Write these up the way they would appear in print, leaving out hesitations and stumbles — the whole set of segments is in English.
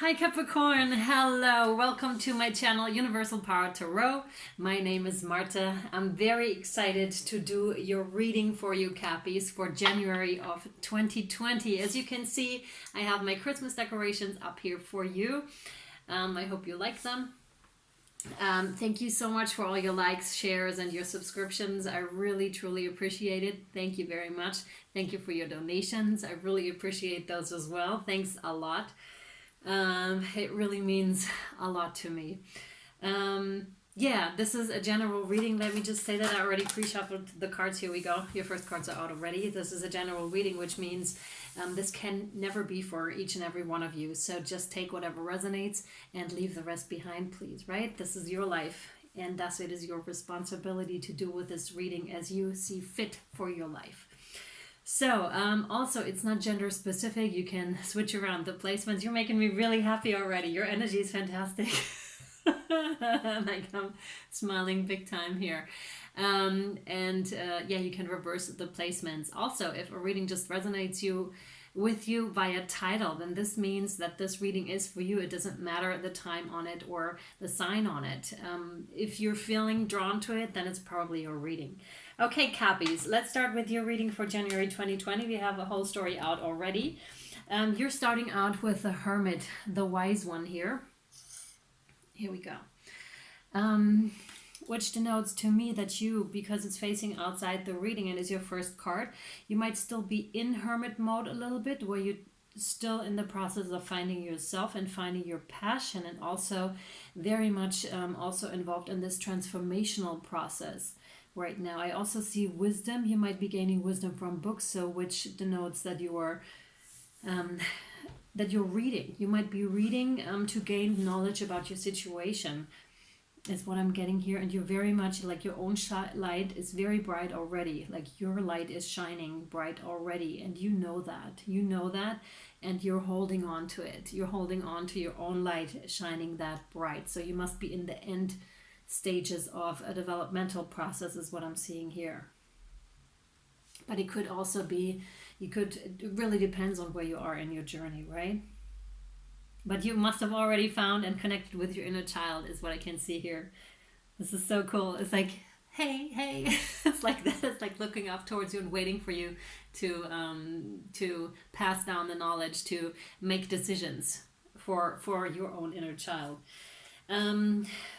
Hi Capricorn, hello, welcome to my channel Universal Power Tarot. My name is Marthe. I'm very excited to do your reading for you Cappies for January of 2020. As you can see, I have my Christmas decorations up here for you. I hope you like them. Thank you so much for all your likes, shares, and your subscriptions. I really, truly appreciate it. Thank you very much. Thank you for your donations. I really appreciate those as well. Thanks a lot. It really means a lot to me. Yeah, this is a general reading. Let me just say that I already pre-shuffled the cards. Here we go. Your first cards are out already. This is a general reading, which means this can never be for each and every one of you. So just take whatever resonates and leave the rest behind, please, right? This is your life, and thus it is your responsibility to do with this reading as you see fit for your life. So, also, it's not gender specific. You can switch around the placements. You're making me really happy already. Your energy is fantastic. Like I'm smiling big time here. Yeah, you can reverse the placements. Also, if a reading just resonates with you via title, then this means that this reading is for you. It doesn't matter the time on it or the sign on it. If you're feeling drawn to it, then it's probably your reading. Okay, Cappies, let's start with your reading for January 2020. We have a whole story out already. You're starting out with the Hermit, the wise one here. Here we go. Which denotes to me that you, because it's facing outside the reading and is your first card, you might still be in Hermit mode a little bit, where you're still in the process of finding yourself and finding your passion, and also very much also involved in this transformational process. Right now, I also see wisdom. You might be gaining wisdom from books, so which denotes that you are that you're reading. You might be reading to gain knowledge about your situation, is what I'm getting here. And you're very much like your own light is very bright already. Like your light is shining bright already, and you know that. You know that, and you're holding on to it. You're holding on to your own light shining that bright. So you must be in the end stages of a developmental process, is what I'm seeing here. But it could also be, it really depends on where you are in your journey, right? But you must have already found and connected with your inner child, is what I can see here. This is so cool. It's like, hey. It's like that. It's like looking up towards you and waiting for you to pass down the knowledge, to make decisions for your own inner child.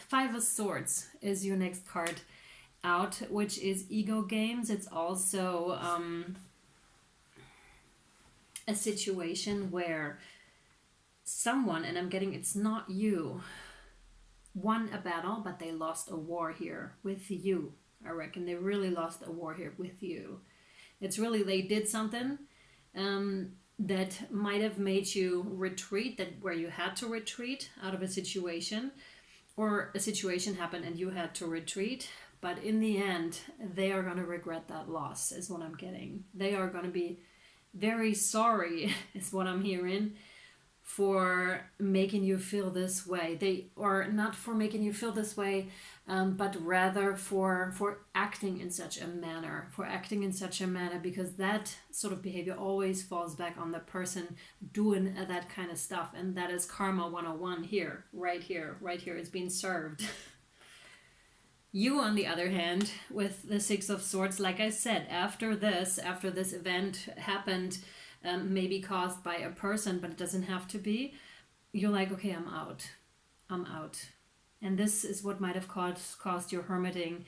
Five of Swords is your next card out, which is ego games. It's also a situation where someone, and I'm getting it's not you, won a battle, but they lost a war here with you. I reckon they really lost a war here with you. It's really, they did something that might have made you retreat, that where you had to retreat out of a situation, or a situation happened and you had to retreat. But in the end, they are going to regret that loss, is what I'm getting. They are going to be very sorry, is what I'm hearing, for making you feel this way. Or not for making you feel this way, but rather for acting in such a manner. Because that sort of behavior always falls back on the person doing that kind of stuff. And that is Karma 101 here, right here. It's being served. You, on the other hand, with the Six of Swords, like I said, after this event happened, maybe caused by a person, but it doesn't have to be, you're like, okay, I'm out. And this is what might have caused your hermiting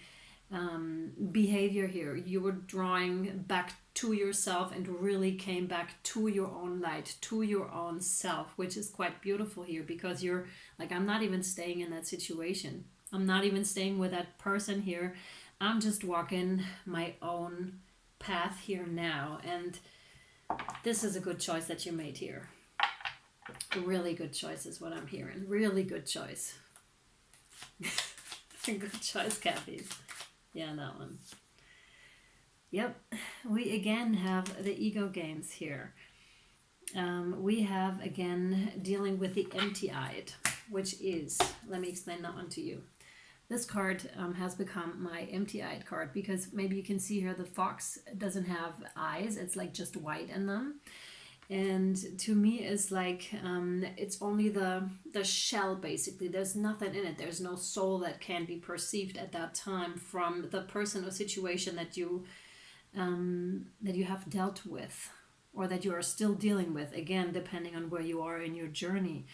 behavior here. You were drawing back to yourself and really came back to your own light, to your own self, which is quite beautiful here, because you're like, I'm not even staying in that situation. I'm not even staying with that person here. I'm just walking my own path here now. And this is a good choice that you made here. A really good choice is what I'm hearing. Really good choice. Good choice, Cappies. Yeah, that one. Yep. We again have the ego games here. We have again dealing with the empty-eyed, which is, let me explain that one to you. This card has become my empty-eyed card, because maybe you can see here the fox doesn't have eyes. It's like just white in them. And to me it's like it's only the shell, basically. There's nothing in it. There's no soul that can be perceived at that time from the person or situation that you have dealt with, or that you are still dealing with, again depending on where you are in your journey.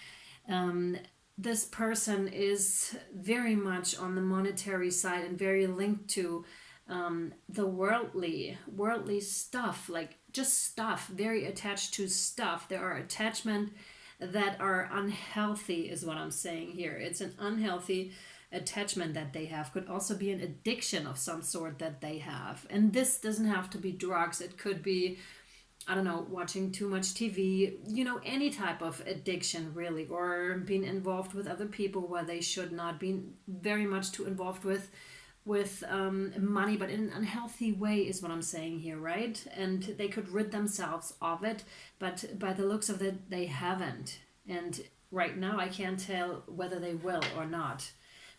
This person is very much on the monetary side and very linked to the worldly stuff, like just stuff, very attached to stuff. There are attachment that are unhealthy is what I'm saying here. It's an unhealthy attachment that they have. Could also be an addiction of some sort that they have. And this doesn't have to be drugs. It could be, I don't know, watching too much TV, any type of addiction really, or being involved with other people where they should not, be very much too involved with money, but in an unhealthy way is what I'm saying here, right? And they could rid themselves of it, but by the looks of it, they haven't. And right now, I can't tell whether they will or not.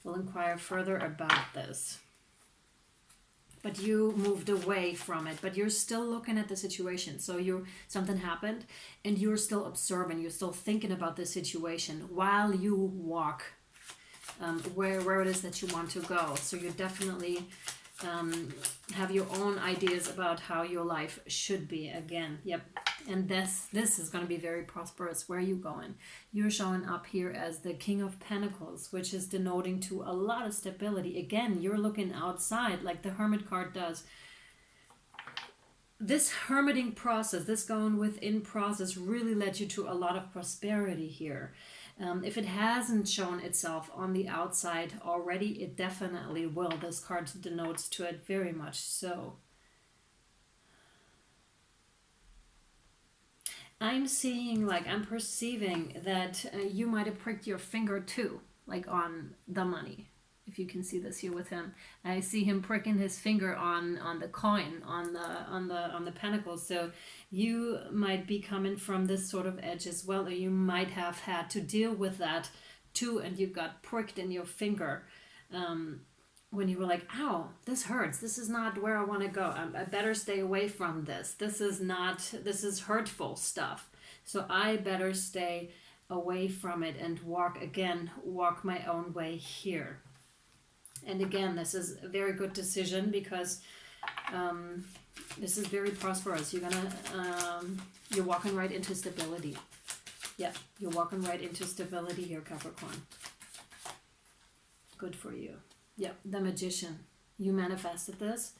We'll inquire further about this. But you moved away from it, but you're still looking at the situation. So something happened, and you're still observing, you're still thinking about the situation while you walk where it is that you want to go. So you definitely have your own ideas about how your life should be again. Yep. And this is going to be very prosperous. Where are you going? You're showing up here as the King of Pentacles, which is denoting to a lot of stability. Again, you're looking outside like the Hermit card does. This hermiting process, this going within process really led you to a lot of prosperity here. If it hasn't shown itself on the outside already, it definitely will. This card denotes to it very much so. I'm seeing, I'm perceiving that you might have pricked your finger too, on the money. If you can see this here with him, I see him pricking his finger on the coin, on the pentacles. So you might be coming from this sort of edge as well, or you might have had to deal with that too, and you got pricked in your finger when you were like, "Ow, this hurts. This is not where I want to go. I better stay away from this. This is hurtful stuff. So I better stay away from it and walk my own way here." And again, this is a very good decision because this is very prosperous. You're walking right into stability. Yeah, you're walking right into stability here, Capricorn. Good for you. Yeah, the Magician. You manifested this.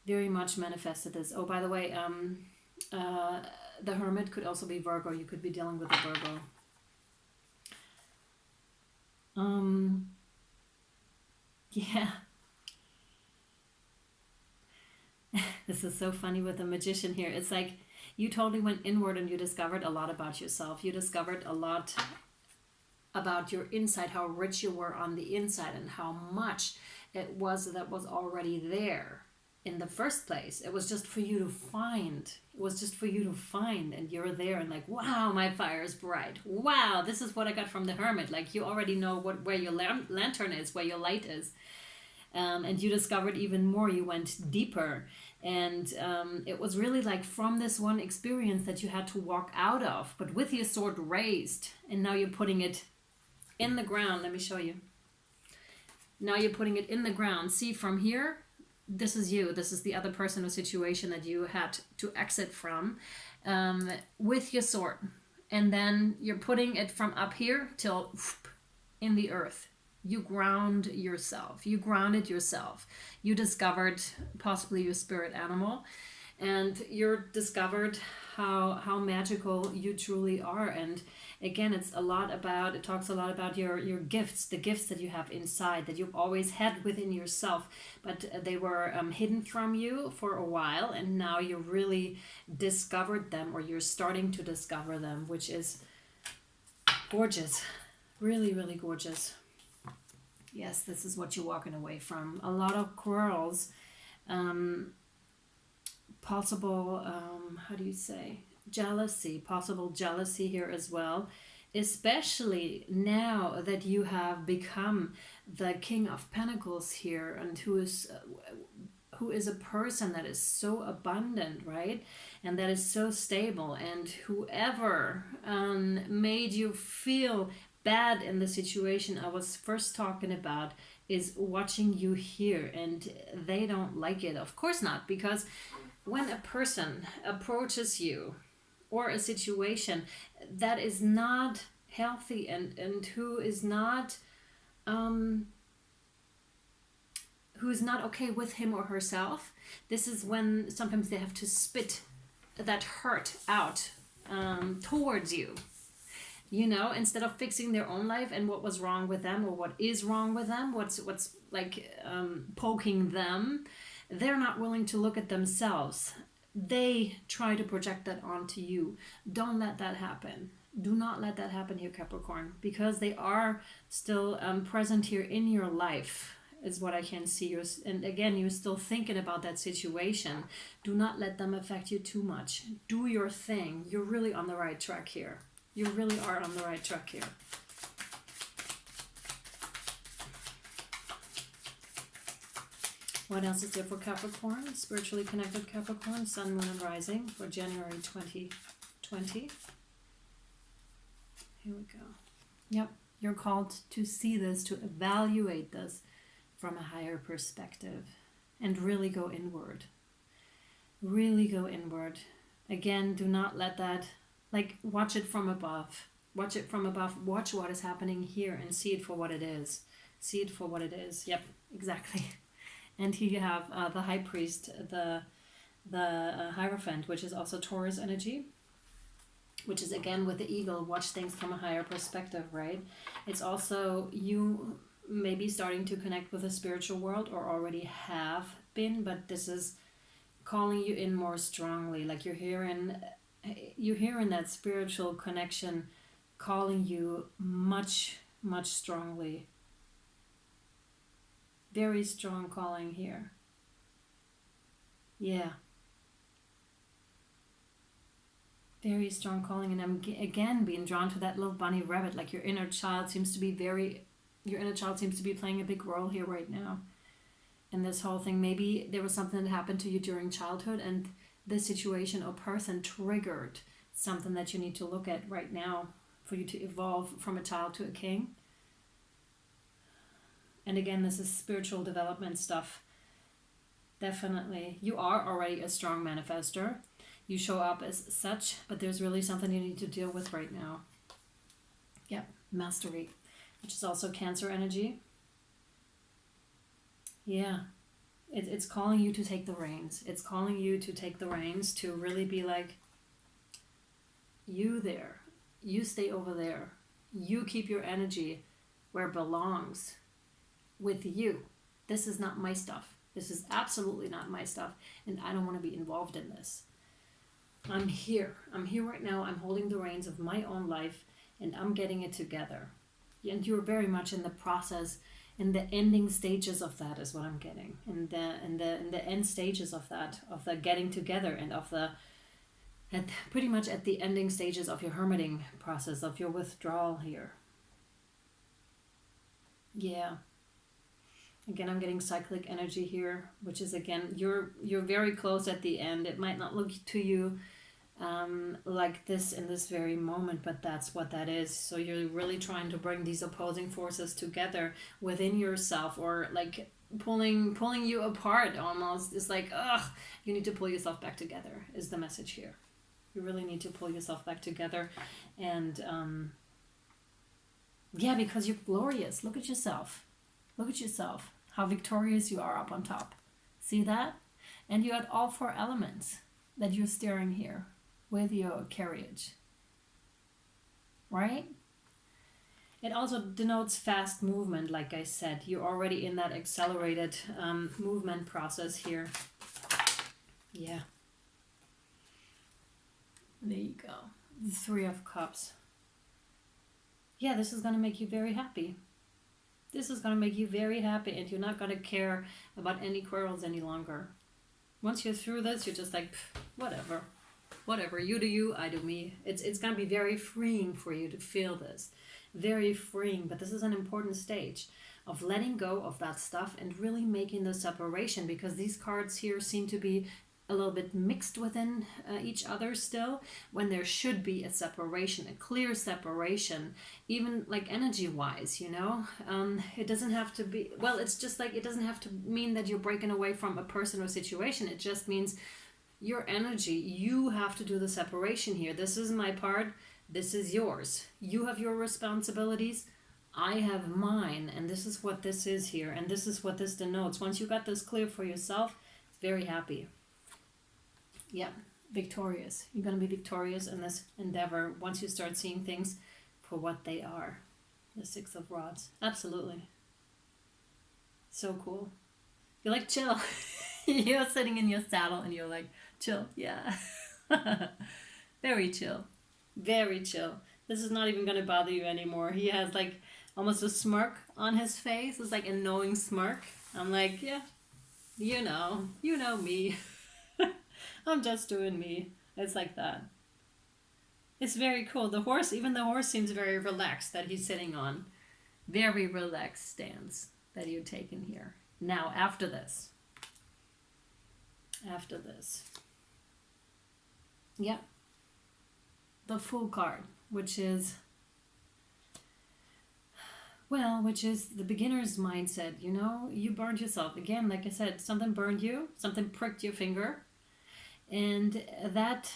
Very much manifested this. Oh, by the way, the Hermit could also be Virgo. You could be dealing with a Virgo. Yeah. This is so funny with the Magician here. It's like you totally went inward and you discovered a lot about yourself. You discovered a lot about your inside, how rich you were on the inside, and how much it was that was already there in the first place. It was just for you to find. And you're there and like, wow, my fire is bright. Wow, this is what I got from the Hermit. Like, you already know where your lantern is, where your light is. And you discovered even more. You went deeper. And it was really like from this one experience that you had to walk out of, but with your sword raised. And now you're putting it in the ground. Let me show you. Now you're putting it in the ground. See, from here, this is you. This is the other person or situation that you had to exit from with your sword. And then you're putting it from up here till in the earth. You ground yourself. You grounded yourself. You discovered possibly your spirit animal. And you discovered how magical you truly are. And again, it talks a lot about your gifts, the gifts that you have inside, that you've always had within yourself, but they were hidden from you for a while, and now you really discovered them, or you're starting to discover them, which is gorgeous. Really, really gorgeous. Yes, this is what you're walking away from. A lot of quarrels, possible, possible jealousy here as well, especially now that you have become the King of Pentacles here, and who is who is a person that is so abundant, right? And that is so stable. And whoever made you feel bad in the situation I was first talking about is watching you here, and they don't like it. Of course not, because when a person approaches you or a situation that is not healthy and who is not okay with him or herself, this is when sometimes they have to spit that hurt out towards you. You know, instead of fixing their own life and what was wrong with them or what is wrong with them, what's like poking them, they're not willing to look at themselves. They try to project that onto you. Don't let that happen. Do not let that happen here, Capricorn, because they are still present here in your life, is what I can see. And again, you're still thinking about that situation. Do not let them affect you too much. Do your thing. You're really on the right track here. You really are on the right track here. What else is there for Capricorn? Spiritually connected Capricorn, Sun, Moon, and Rising for January 2020. Here we go. Yep, you're called to see this, to evaluate this from a higher perspective and really go inward. Really go inward. Again, do not let that, like, watch it from above. Watch it from above. Watch what is happening here and see it for what it is. See it for what it is. Yep, exactly. And here you have the High Priest, the Hierophant, which is also Taurus energy, which is again with the eagle, watch things from a higher perspective, right? It's also you maybe starting to connect with the spiritual world or already have been, but this is calling you in more strongly. Like you're hearing that spiritual connection calling you much, much strongly. Very strong calling here. Yeah. Very strong calling, and I'm again being drawn to that little bunny rabbit. Like your inner child seems to be playing a big role here right now. In this whole thing, maybe there was something that happened to you during childhood, and this situation or person triggered something that you need to look at right now for you to evolve from a child to a king. And again, this is spiritual development stuff. Definitely. You are already a strong manifester. You show up as such, but there's really something you need to deal with right now. Yep, mastery, which is also Cancer energy. Yeah, it's calling you to take the reins. It's calling you to take the reins, to really be like, you there, you stay over there. You keep your energy where it belongs. With you. This is not my stuff. This is absolutely not my stuff, and I don't want to be involved in this. I'm here right now. I'm holding the reins of my own life, and I'm getting it together. And you're very much in the process, in the ending stages of that is what I'm getting. In the end stages of that, of the getting together, and of the pretty much at the ending stages of your hermiting process, of your withdrawal here. Yeah. Again, I'm getting cyclic energy here, which is, again, you're very close at the end. It might not look to you like this in this very moment, but that's what that is. So you're really trying to bring these opposing forces together within yourself, or like pulling you apart almost. It's like, you need to pull yourself back together is the message here. You really need to pull yourself back together. And yeah, because you're glorious. Look at yourself. Look at yourself, how victorious you are up on top. See that? And you had all four elements that you're steering here with your carriage. Right? It also denotes fast movement, like I said. You're already in that accelerated movement process here. Yeah. There you go. The Three of Cups. Yeah, this is going to make you very happy. This is going to make you very happy, and you're not going to care about any quarrels any longer. Once you're through this, you're just like, whatever. Whatever. You do you, I do me. It's going to be very freeing for you to feel this. Very freeing, but this is an important stage. of letting go of that stuff and really making the separation, because these cards here seem to be a little bit mixed within each other still, when there should be a separation, a clear separation, even like energy wise, you know. It doesn't have to be, well, it's just like, it doesn't have to mean that you're breaking away from a person or situation. It just means your energy, you have to do the separation here. This is my part, this is yours. You have your responsibilities, I have mine, and this is what this is here, and this is what this denotes. Once you got this clear for yourself, very happy. Yeah, victorious. You're going to be victorious in this endeavor once you start seeing things for what they are. The Six of Rods. Absolutely. So cool. You're like, chill. You're sitting in your saddle and you're like, chill. Yeah. Very chill. Very chill. This is not even going to bother you anymore. He has like almost a smirk on his face. It's like a knowing smirk. I'm like, yeah, you know me. I'm just doing me. It's like that. It's very cool. The horse, even the horse seems very relaxed that he's sitting on. Very relaxed stance that you're taking here. Now, after this. Yeah. The Fool card, which is the beginner's mindset. You know, you burned yourself. Again, like I said, something burned you, something pricked your finger. And that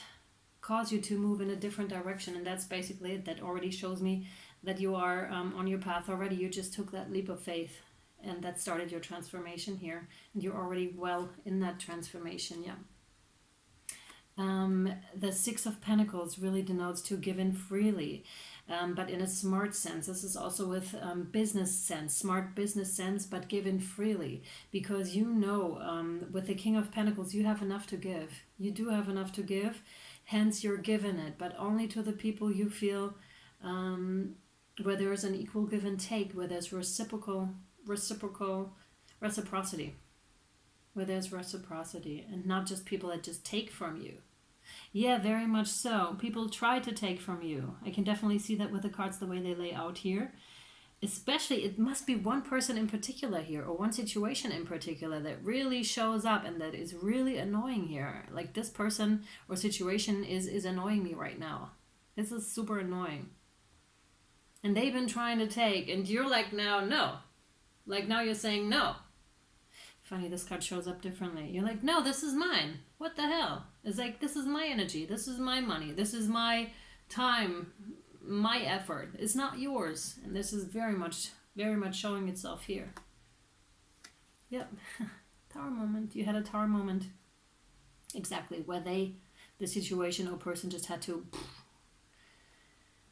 caused you to move in a different direction. And that's basically it. That already shows me that you are on your path already. You just took that leap of faith. And that started your transformation here. And you're already well in that transformation, yeah. The Six of Pentacles really denotes to give in freely. But in a smart sense. This is also with business sense, smart business sense, but given freely. Because you know, with the King of Pentacles, you have enough to give. You do have enough to give, hence you're giving it, but only to the people you feel where there is an equal give and take, where there's reciprocity, where there's reciprocity, and not just people that just take from you. Yeah, very much so. People try to take from you. I can definitely see that with the cards the way they lay out here. Especially, it must be one person in particular here, or one situation in particular that really shows up and that is really annoying here. Like this person or situation is annoying me right now. This is super annoying. And they've been trying to take, and you're like, now, no. Like now you're saying no. Funny, this card shows up differently. You're like, no, this is mine. What the hell? It's like, this is my energy. This is my money. This is my time, my effort. It's not yours. And this is very much showing itself here. Yep. Tower moment. You had a tower moment. Exactly. Where the situation or person just had to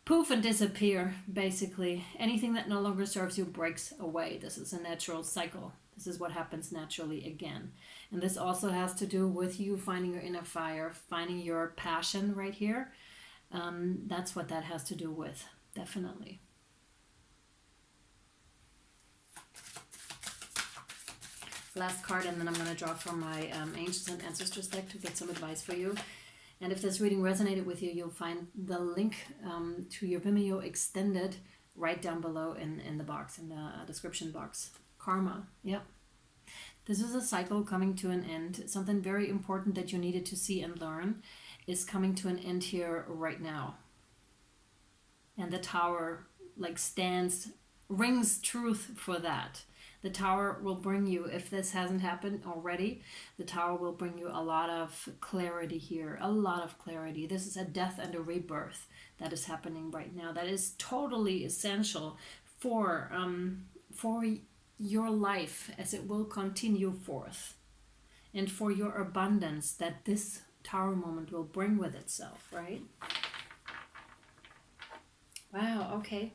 poof and disappear, basically. Anything that no longer serves you breaks away. This is a natural cycle. This is what happens naturally again. And this also has to do with you finding your inner fire, finding your passion right here. That's what that has to do with, definitely. Last card, and then I'm going to draw from my Angels and Ancestors deck to get some advice for you. And if this reading resonated with you, you'll find the link to your Vimeo extended right down below in the box, in the description box. Karma, yep. This is a cycle coming to an end. Something very important that you needed to see and learn is coming to an end here right now. And the tower rings truth for that. The tower will bring you, if this hasn't happened already, the tower will bring you a lot of clarity here. A lot of clarity. This is a death and a rebirth that is happening right now. That is totally essential for your life as it will continue forth, and for your abundance that this tower moment will bring with itself, right? Wow, okay.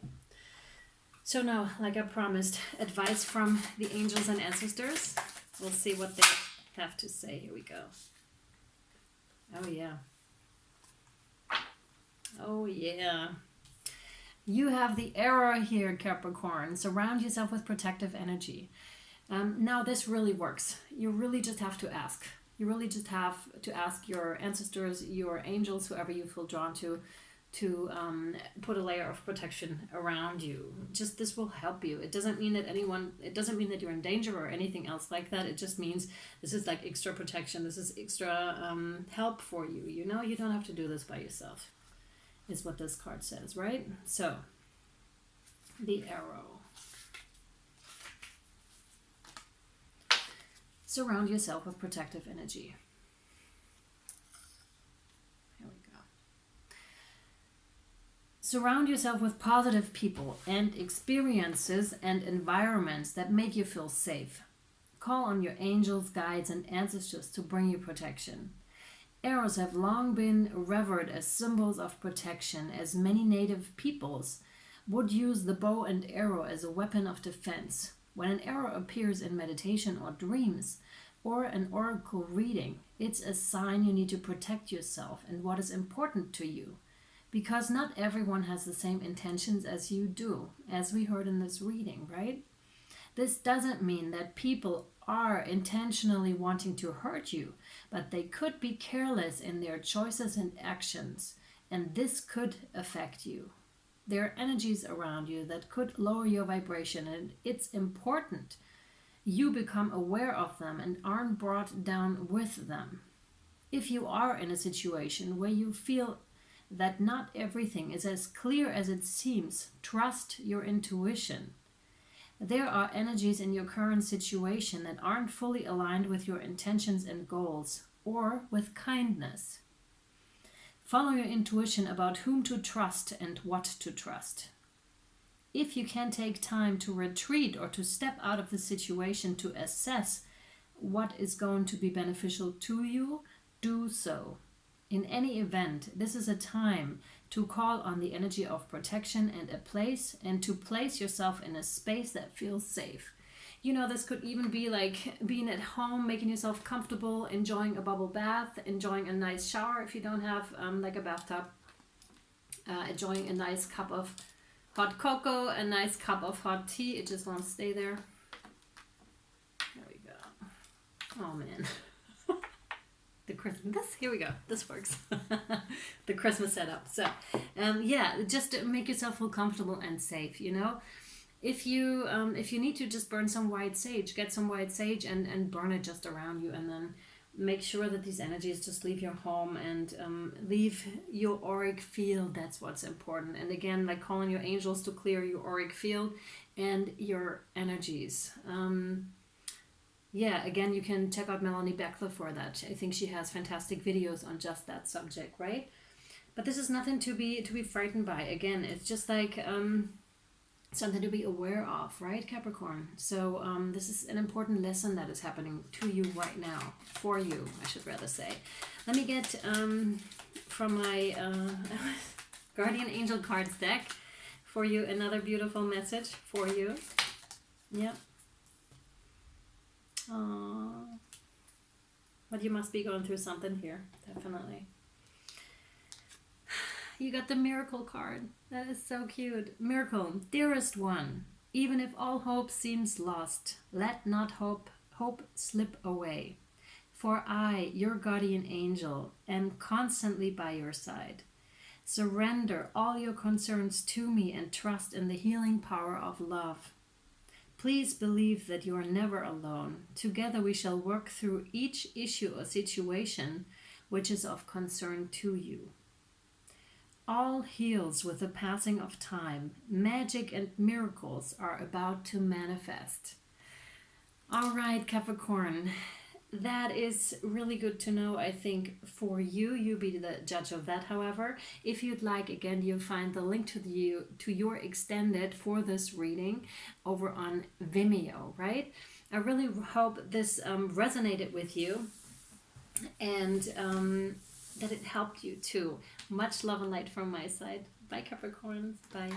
So now, like I promised, advice from the angels and ancestors. We'll see what they have to say. Here we go. Oh yeah. Oh yeah. You have the error here, Capricorn. Surround yourself with protective energy. Now this really works. You really just have to ask. You really just have to ask your ancestors, your angels, whoever you feel drawn to put a layer of protection around you. Just this will help you. It doesn't mean that you're in danger or anything else like that. It just means this is like extra protection. This is extra help for you. You know, you don't have to do this by yourself, is what this card says, right? So, the Arrow. Surround yourself with protective energy. Surround yourself with positive people and experiences and environments that make you feel safe. Call on your angels, guides, and ancestors to bring you protection. Arrows have long been revered as symbols of protection, as many native peoples would use the bow and arrow as a weapon of defense. When an arrow appears in meditation or dreams, or an oracle reading, it's a sign you need to protect yourself and what is important to you. Because not everyone has the same intentions as you do, as we heard in this reading, right? This doesn't mean that people are intentionally wanting to hurt you, but they could be careless in their choices and actions, and this could affect you. There are energies around you that could lower your vibration, and it's important you become aware of them and aren't brought down with them. If you are in a situation where you feel that not everything is as clear as it seems, trust your intuition. There are energies in your current situation that aren't fully aligned with your intentions and goals, or with kindness. Follow your intuition about whom to trust and what to trust. If you can take time to retreat or to step out of the situation to assess what is going to be beneficial to you, do so. In any event, this is a time to call on the energy of protection and to place yourself in a space that feels safe. You know, this could even be like being at home, making yourself comfortable, enjoying a bubble bath, enjoying a nice shower if you don't have like a bathtub, enjoying a nice cup of hot cocoa, a nice cup of hot tea. It just won't stay there. There we go. Oh man. The Christmas, here we go, this works. The Christmas setup. So yeah, just to make yourself feel comfortable and safe, you know. If you need to just burn some white sage, get some white sage and burn it just around you, and then make sure that these energies just leave your home and leave your auric field. That's what's important. And again, like calling your angels to clear your auric field and your energies. Yeah, again, you can check out Melanie Beckler for that. I think she has fantastic videos on just that subject, right? But this is nothing to be frightened by. Again, it's just like something to be aware of, right, Capricorn? So this is an important lesson that is happening to you right now, for you, I should rather say. Let me get from my Guardian Angel cards deck for you another beautiful message for you. Yep. Aww. But you must be going through something here, definitely. You got the Miracle card. That is so cute. Miracle, dearest one, even if all hope seems lost, let not hope slip away. For I, your guardian angel, am constantly by your side. Surrender all your concerns to me and trust in the healing power of love. Please believe that you are never alone. Together we shall work through each issue or situation which is of concern to you. All heals with the passing of time. Magic and miracles are about to manifest. All right, Capricorn. That is really good to know, I think, for you. You be the judge of that, however. If you'd like, again, you'll find the link to your extended for this reading over on Vimeo, right? I really hope this resonated with you and that it helped you too. Much love and light from my side. Bye, Capricorns. Bye.